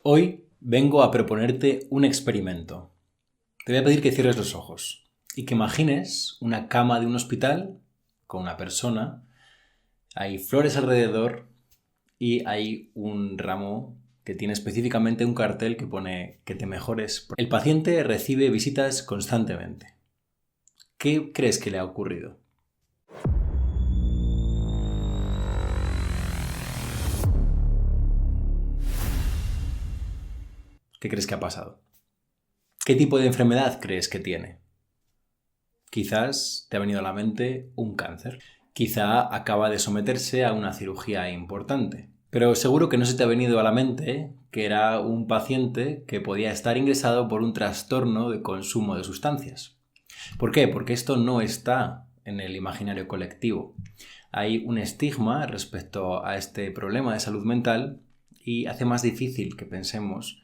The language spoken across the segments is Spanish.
Hoy vengo a proponerte un experimento. Te voy a pedir que cierres los ojos y que imagines una cama de un hospital con una persona, hay flores alrededor y hay un ramo que tiene específicamente un cartel que pone que te mejores. El paciente recibe visitas constantemente. ¿Qué crees que le ha ocurrido? ¿Qué crees que ha pasado? ¿Qué tipo de enfermedad crees que tiene? Quizás te ha venido a la mente un cáncer. Quizá acaba de someterse a una cirugía importante. Pero seguro que no se te ha venido a la mente que era un paciente que podía estar ingresado por un trastorno de consumo de sustancias. ¿Por qué? Porque esto no está en el imaginario colectivo. Hay un estigma respecto a este problema de salud mental y hace más difícil que pensemos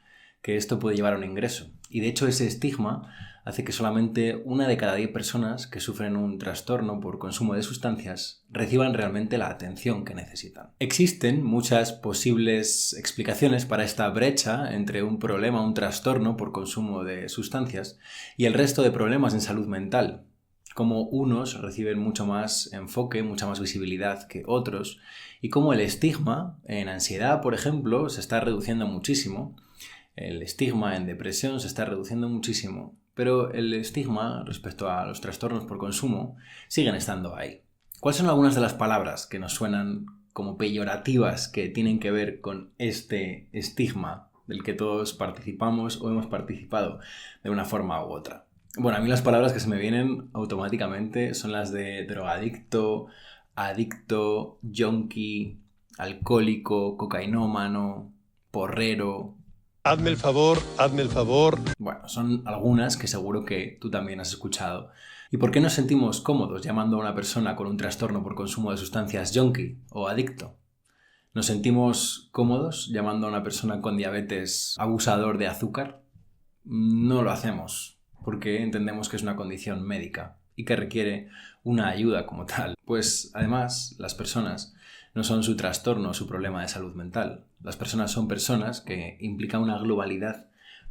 que esto puede llevar a un ingreso. Y de hecho ese estigma hace que solamente 1 de cada 10 personas que sufren un trastorno por consumo de sustancias reciban realmente la atención que necesitan. Existen muchas posibles explicaciones para esta brecha entre un problema, un trastorno por consumo de sustancias y el resto de problemas en salud mental. Como unos reciben mucho más enfoque, mucha más visibilidad que otros, y como el estigma en ansiedad, por ejemplo, se está reduciendo muchísimo. El estigma en depresión se está reduciendo muchísimo, pero el estigma respecto a los trastornos por consumo siguen estando ahí. ¿Cuáles son algunas de las palabras que nos suenan como peyorativas que tienen que ver con este estigma del que todos participamos o hemos participado de una forma u otra? Bueno, a mí las palabras que se me vienen automáticamente son las de drogadicto, adicto, junkie, alcohólico, cocainómano, porrero. Hazme el favor, hazme el favor. Bueno, son algunas que seguro que tú también has escuchado. ¿Y por qué nos sentimos cómodos llamando a una persona con un trastorno por consumo de sustancias junkie o adicto? ¿Nos sentimos cómodos llamando a una persona con diabetes abusador de azúcar? No lo hacemos, porque entendemos que es una condición médica y que requiere una ayuda como tal. Pues además, las personas no son su trastorno o su problema de salud mental. Las personas son personas que implican una globalidad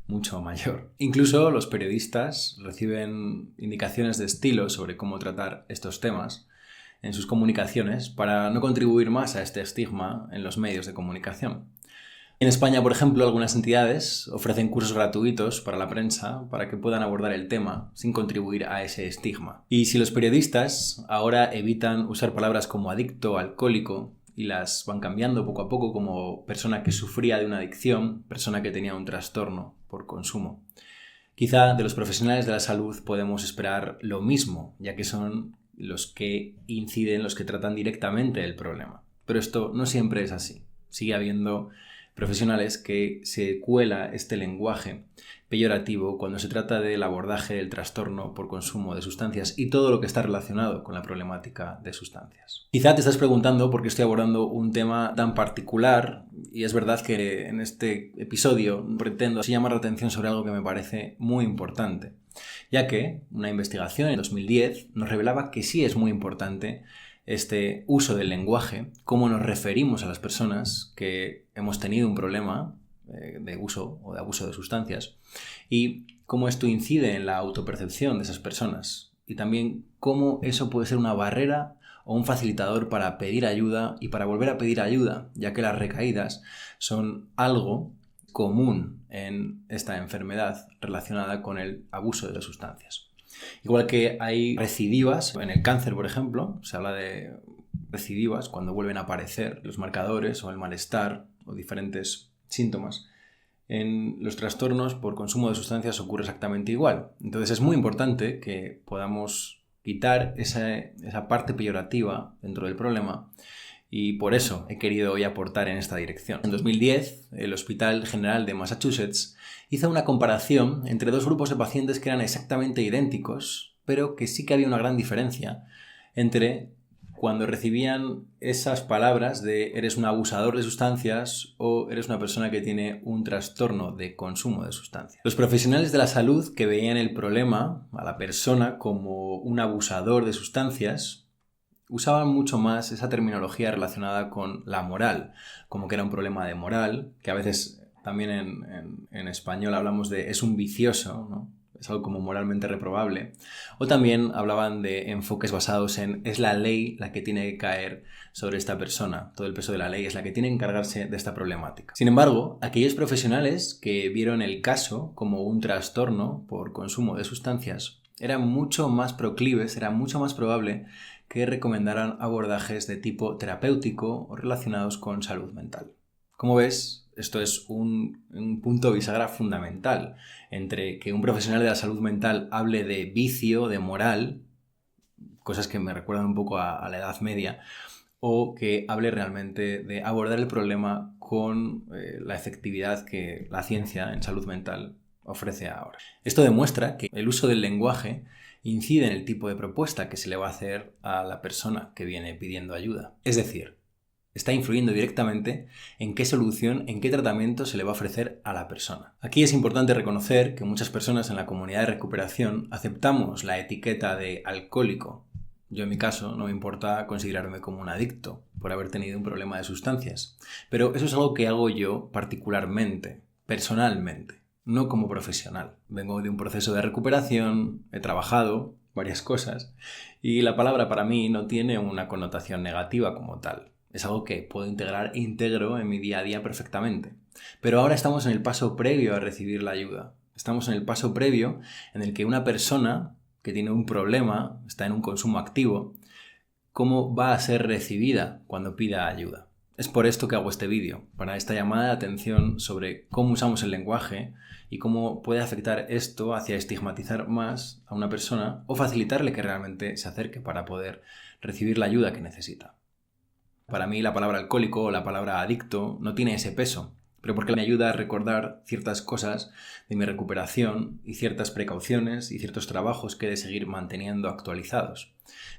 mucho mayor. Incluso los periodistas reciben indicaciones de estilo sobre cómo tratar estos temas en sus comunicaciones para no contribuir más a este estigma en los medios de comunicación. En España, por ejemplo, algunas entidades ofrecen cursos gratuitos para la prensa para que puedan abordar el tema sin contribuir a ese estigma. Y si los periodistas ahora evitan usar palabras como adicto, alcohólico y las van cambiando poco a poco como persona que sufría de una adicción, persona que tenía un trastorno por consumo, quizá de los profesionales de la salud podemos esperar lo mismo, ya que son los que inciden, los que tratan directamente el problema. Pero esto no siempre es así. Sigue habiendo profesionales que se cuela este lenguaje peyorativo cuando se trata del abordaje del trastorno por consumo de sustancias y todo lo que está relacionado con la problemática de sustancias. Quizá te estás preguntando por qué estoy abordando un tema tan particular, y es verdad que en este episodio pretendo así llamar la atención sobre algo que me parece muy importante, ya que una investigación en 2010 nos revelaba que sí es muy importante este uso del lenguaje, cómo nos referimos a las personas que hemos tenido un problema de uso o de abuso de sustancias y cómo esto incide en la autopercepción de esas personas y también cómo eso puede ser una barrera o un facilitador para pedir ayuda y para volver a pedir ayuda, ya que las recaídas son algo común en esta enfermedad relacionada con el abuso de las sustancias. Igual que hay recidivas, en el cáncer, por ejemplo, se habla de recidivas cuando vuelven a aparecer los marcadores o el malestar o diferentes síntomas. En los trastornos por consumo de sustancias ocurre exactamente igual. Entonces es muy importante que podamos quitar esa parte peyorativa dentro del problema y por eso he querido hoy aportar en esta dirección. En 2010, el Hospital General de Massachusetts hizo una comparación entre 2 grupos de pacientes que eran exactamente idénticos, pero que sí que había una gran diferencia entre cuando recibían esas palabras de eres un abusador de sustancias o eres una persona que tiene un trastorno de consumo de sustancias. Los profesionales de la salud que veían el problema a la persona como un abusador de sustancias usaban mucho más esa terminología relacionada con la moral, como que era un problema de moral, que a veces también en español hablamos de es un vicioso, ¿no? Es algo como moralmente reprobable. O también hablaban de enfoques basados en es la ley la que tiene que caer sobre esta persona. Todo el peso de la ley es la que tiene que encargarse de esta problemática. Sin embargo, aquellos profesionales que vieron el caso como un trastorno por consumo de sustancias eran mucho más proclives, era mucho más probable que recomendaran abordajes de tipo terapéutico o relacionados con salud mental. Como ves, esto es un punto bisagra fundamental entre que un profesional de la salud mental hable de vicio, de moral, cosas que me recuerdan un poco a la Edad Media, o que hable realmente de abordar el problema con la efectividad que la ciencia en salud mental ofrece ahora. Esto demuestra que el uso del lenguaje incide en el tipo de propuesta que se le va a hacer a la persona que viene pidiendo ayuda. Es decir, está influyendo directamente en qué solución, en qué tratamiento se le va a ofrecer a la persona. Aquí es importante reconocer que muchas personas en la comunidad de recuperación aceptamos la etiqueta de alcohólico. Yo en mi caso no me importa considerarme como un adicto por haber tenido un problema de sustancias, pero eso es algo que hago yo particularmente, personalmente, no como profesional. Vengo de un proceso de recuperación, he trabajado varias cosas y la palabra para mí no tiene una connotación negativa como tal. Es algo que puedo integro en mi día a día perfectamente. Pero ahora estamos en el paso previo a recibir la ayuda. Estamos en el paso previo en el que una persona que tiene un problema, está en un consumo activo, ¿cómo va a ser recibida cuando pida ayuda? Es por esto que hago este vídeo, para esta llamada de atención sobre cómo usamos el lenguaje y cómo puede afectar esto hacia estigmatizar más a una persona o facilitarle que realmente se acerque para poder recibir la ayuda que necesita. Para mí la palabra alcohólico o la palabra adicto no tiene ese peso, pero porque me ayuda a recordar ciertas cosas de mi recuperación y ciertas precauciones y ciertos trabajos que he de seguir manteniendo actualizados.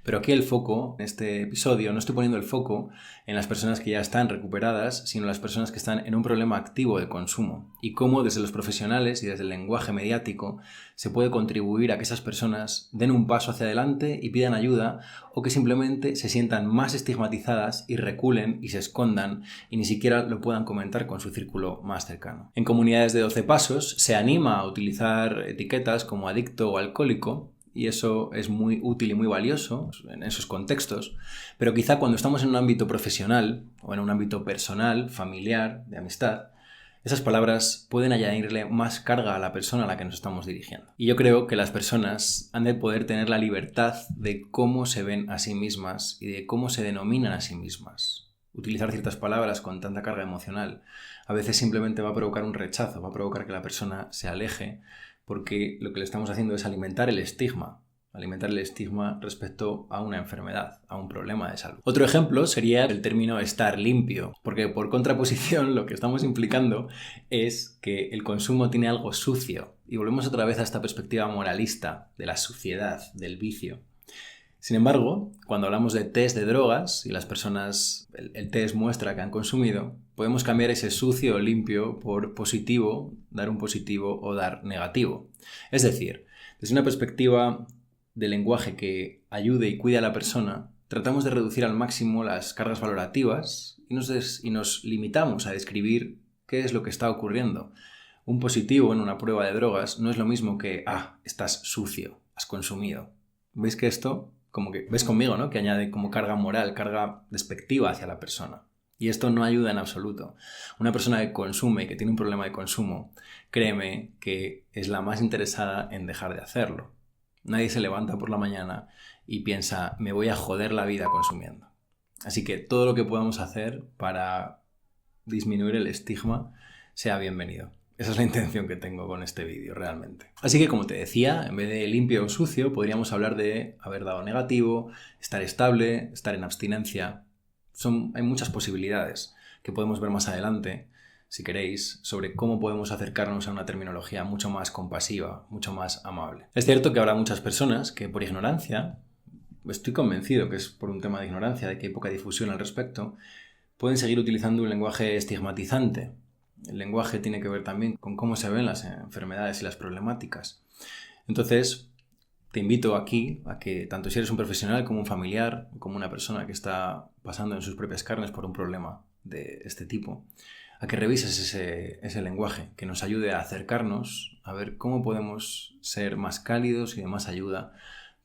Pero aquí el foco, en este episodio, no estoy poniendo el foco en las personas que ya están recuperadas, sino en las personas que están en un problema activo de consumo y cómo desde los profesionales y desde el lenguaje mediático se puede contribuir a que esas personas den un paso hacia adelante y pidan ayuda o que simplemente se sientan más estigmatizadas y reculen y se escondan y ni siquiera lo puedan comentar con su círculo más cercano. En comunidades de 12 pasos se anima a utilizar etiquetas como adicto o alcohólico, y eso es muy útil y muy valioso en esos contextos, pero quizá cuando estamos en un ámbito profesional o en un ámbito personal, familiar, de amistad, esas palabras pueden añadirle más carga a la persona a la que nos estamos dirigiendo. Y yo creo que las personas han de poder tener la libertad de cómo se ven a sí mismas y de cómo se denominan a sí mismas. Utilizar ciertas palabras con tanta carga emocional a veces simplemente va a provocar un rechazo, va a provocar que la persona se aleje, porque lo que le estamos haciendo es alimentar el estigma respecto a una enfermedad, a un problema de salud. Otro ejemplo sería el término estar limpio, porque por contraposición lo que estamos implicando es que el consumo tiene algo sucio, y volvemos otra vez a esta perspectiva moralista de la suciedad, del vicio. Sin embargo, cuando hablamos de test de drogas y las personas, el test muestra que han consumido, podemos cambiar ese sucio o limpio por positivo, dar un positivo o dar negativo. Es decir, desde una perspectiva de lenguaje que ayude y cuide a la persona, tratamos de reducir al máximo las cargas valorativas y nos limitamos a describir qué es lo que está ocurriendo. Un positivo en una prueba de drogas no es lo mismo que estás sucio, has consumido. ¿Veis que esto, como que ves conmigo, ¿no? Que añade como carga moral, carga despectiva hacia la persona? Y esto no ayuda en absoluto. Una persona que consume y que tiene un problema de consumo, créeme que es la más interesada en dejar de hacerlo. Nadie se levanta por la mañana y piensa, me voy a joder la vida consumiendo. Así que todo lo que podamos hacer para disminuir el estigma sea bienvenido. Esa es la intención que tengo con este vídeo, realmente. Así que, como te decía, en vez de limpio o sucio, podríamos hablar de haber dado negativo, estar estable, estar en abstinencia. Hay muchas posibilidades que podemos ver más adelante, si queréis, sobre cómo podemos acercarnos a una terminología mucho más compasiva, mucho más amable. Es cierto que habrá muchas personas que por ignorancia, estoy convencido que es por un tema de ignorancia, de que hay poca difusión al respecto, pueden seguir utilizando un lenguaje estigmatizante. El lenguaje tiene que ver también con cómo se ven las enfermedades y las problemáticas. Entonces, te invito aquí a que, tanto si eres un profesional como un familiar, como una persona que está pasando en sus propias carnes por un problema de este tipo, a que revises ese lenguaje, que nos ayude a acercarnos, a ver cómo podemos ser más cálidos y de más ayuda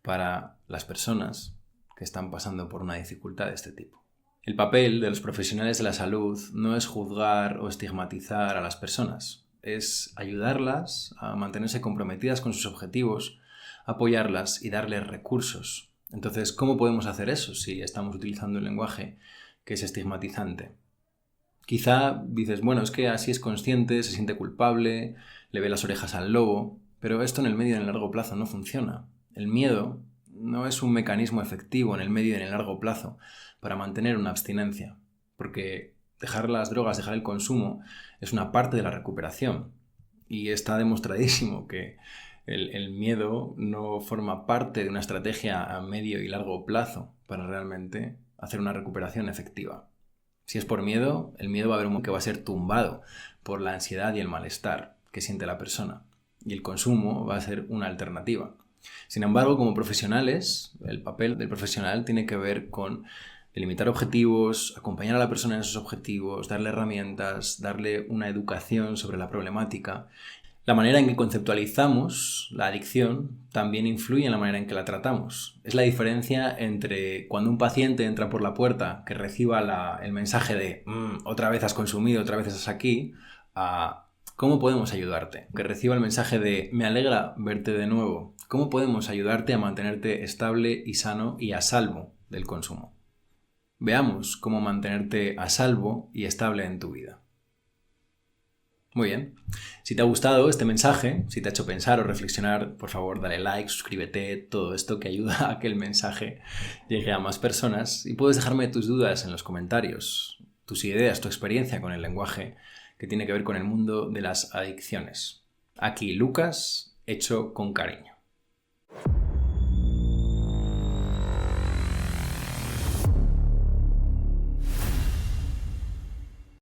para las personas que están pasando por una dificultad de este tipo. El papel de los profesionales de la salud no es juzgar o estigmatizar a las personas, es ayudarlas a mantenerse comprometidas con sus objetivos, apoyarlas y darles recursos. Entonces, ¿cómo podemos hacer eso si estamos utilizando un lenguaje que es estigmatizante? Quizá dices, bueno, es que así es consciente, se siente culpable, le ve las orejas al lobo, pero esto en el medio y en el largo plazo no funciona. El miedo no es un mecanismo efectivo en el medio y en el largo plazo para mantener una abstinencia, porque dejar las drogas, dejar el consumo, es una parte de la recuperación. Y está demostradísimo que el miedo no forma parte de una estrategia a medio y largo plazo para realmente hacer una recuperación efectiva. Si es por miedo, el miedo va a haber un momento que va a ser tumbado por la ansiedad y el malestar que siente la persona. Y el consumo va a ser una alternativa. Sin embargo, como profesionales, el papel del profesional tiene que ver con delimitar objetivos, acompañar a la persona en esos objetivos, darle herramientas, darle una educación sobre la problemática. La manera en que conceptualizamos la adicción también influye en la manera en que la tratamos. Es la diferencia entre cuando un paciente entra por la puerta que reciba el mensaje de otra vez has consumido, otra vez estás aquí, a ¿cómo podemos ayudarte? Que reciba el mensaje de me alegra verte de nuevo. ¿Cómo podemos ayudarte a mantenerte estable y sano y a salvo del consumo? Veamos cómo mantenerte a salvo y estable en tu vida. Muy bien. Si te ha gustado este mensaje, si te ha hecho pensar o reflexionar, por favor dale like, suscríbete, todo esto que ayuda a que el mensaje llegue a más personas. Y puedes dejarme tus dudas en los comentarios, tus ideas, tu experiencia con el lenguaje que tiene que ver con el mundo de las adicciones. Aquí Lucas, hecho con cariño.